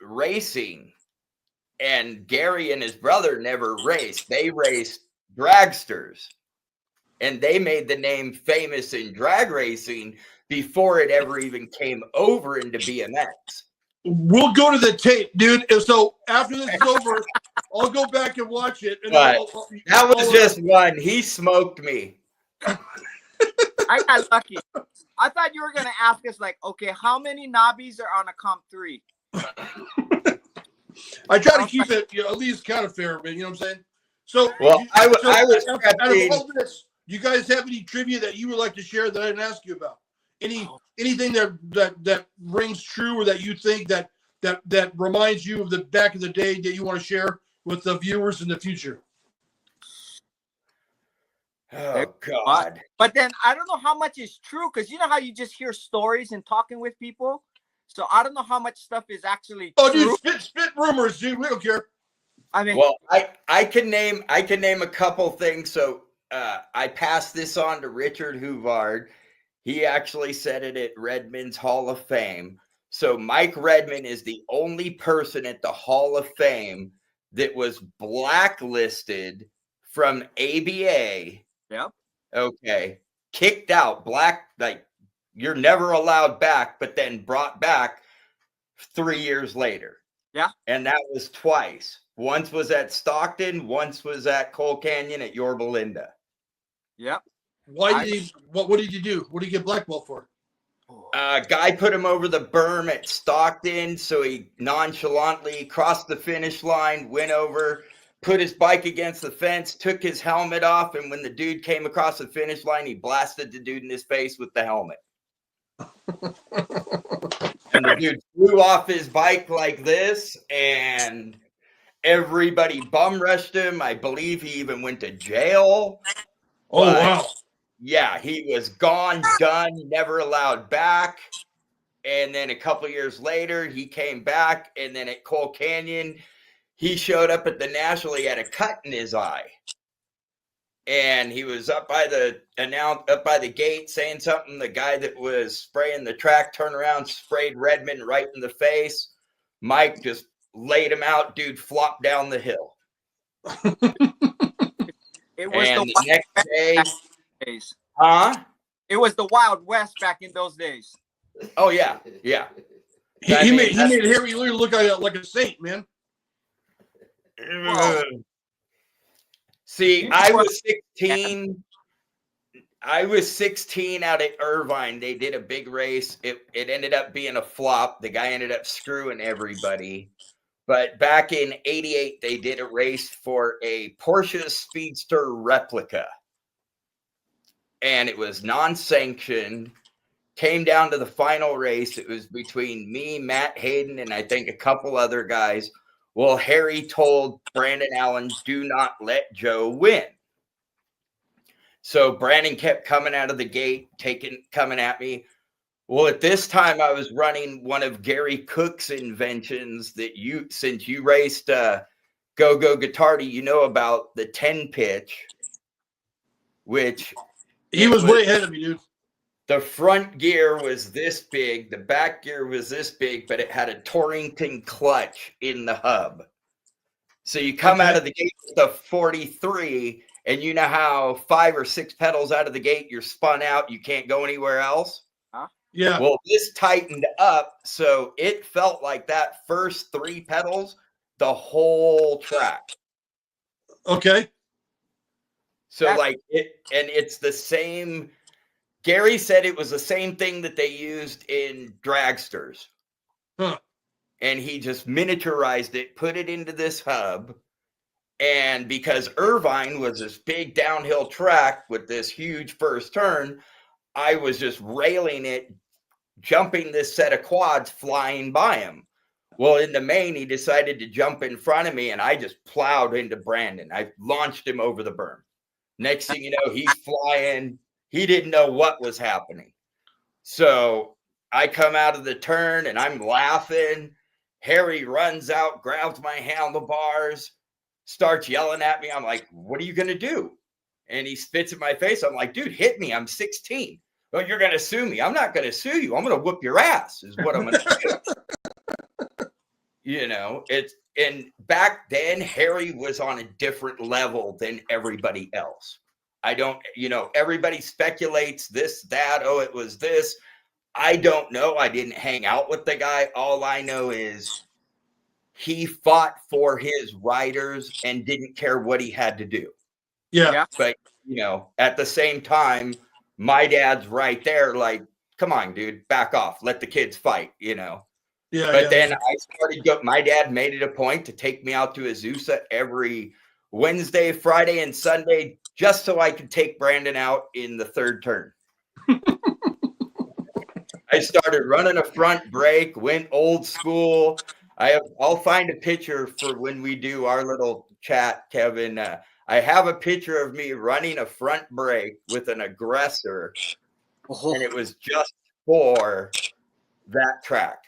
racing, and Gary and his brother never raced. They raced dragsters, and they made the name famous in drag racing before it ever even came over into BMX. We'll go to the tape, dude. So after this is over, I'll go back and watch it. And that was just one. He smoked me. I got lucky. I thought you were going to ask us, like, okay, how many knobbies are on a Comp 3? I try to keep it at least kind of fair, but you know what I'm saying? So, well, I was out of all this, do you guys have any trivia that you would like to share that I didn't ask you about? Anything that rings true, or that you think that reminds you of the back of the day that you want to share with the viewers in the future? Oh God! But then I don't know how much is true, because you know how you just hear stories and talking with people. So I don't know how much stuff is actually true. Dude, spit rumors, dude. We don't care. I mean, well, I can name a couple things. So I passed this on to Richard Huvard. He actually said it at Redmond's Hall of Fame. So Mike Redmond is the only person at the Hall of Fame that was blacklisted from ABA. Yep. Okay. Kicked out, like you're never allowed back, but then brought back 3 years later. Yeah. And that was twice. Once was at Stockton, once was at Cole Canyon at Yorba Linda. Yep. Why did he? What did you do? What did he get blackballed for? Guy put him over the berm at Stockton, so he nonchalantly crossed the finish line, went over, put his bike against the fence, took his helmet off, and when the dude came across the finish line, he blasted the dude in his face with the helmet. And the dude flew off his bike like this, and everybody bum rushed him. I believe he even went to jail. Oh, wow. Yeah, he was gone, done, never allowed back. And then a couple years later, he came back. And then at Cole Canyon, he showed up at the National. He had a cut in his eye. And he was up by the gate saying something. The guy that was spraying the track turned around, sprayed Redmond right in the face. Mike just laid him out. Dude flopped down the hill. It was and the next day. Days. Huh? It was the Wild West back in those days. Oh yeah, yeah. He made Harry Lear look like a saint, man. See, I was 16. I was 16 out at Irvine. They did a big race. It ended up being a flop. The guy ended up screwing everybody. But back in '88, they did a race for a Porsche Speedster replica. And it was non-sanctioned. Came down to the final race. It was between me, Matt Hayden, and I think a couple other guys. Well, Harry told Brandon Allen, do not let Joe win. So Brandon kept coming out of the gate, coming at me. Well, at this time, I was running one of Gary Cook's inventions that since you raced Go-Go Guitardi, you know about the 10 pitch, which... He was way ahead of me, dude. The front gear was this big. The back gear was this big, but it had a Torrington clutch in the hub. So you come out of the gate with a 43, and you know how 5 or 6 pedals out of the gate, you're spun out. You can't go anywhere else. Huh? Yeah. Well, this tightened up, so it felt like that first 3 pedals, the whole track. Okay. So it's the same. Gary said it was the same thing that they used in dragsters. Huh. And he just miniaturized it, put it into this hub. And because Irvine was this big downhill track with this huge first turn, I was just railing it, jumping this set of quads, flying by him. Well, in the main, he decided to jump in front of me, and I just plowed into Brandon. I launched him over the berm. Next thing you know, he's flying. He didn't know what was happening. So I come out of the turn, and I'm laughing. Harry runs out, grabs my handlebars, starts yelling at me. I'm like, what are you going to do? And he spits in my face. I'm like, dude, hit me. I'm 16. Well, you're going to sue me. I'm not going to sue you. I'm going to whoop your ass is what I'm going to do. You know, and back then Harry was on a different level than everybody else. I don't, everybody speculates this, that, oh, it was this. I don't know. I didn't hang out with the guy. All I know is he fought for his riders and didn't care what he had to do. Yeah. But, at the same time, my dad's right there, like, come on, dude, back off. Let the kids fight, Yeah. But then I started, my dad made it a point to take me out to Azusa every Wednesday, Friday, and Sunday, just so I could take Brandon out in the third turn. I started running a front brake, went old school. I'll find a picture for when we do our little chat, Kevin. I have a picture of me running a front brake with an aggressor, and it was just for that track.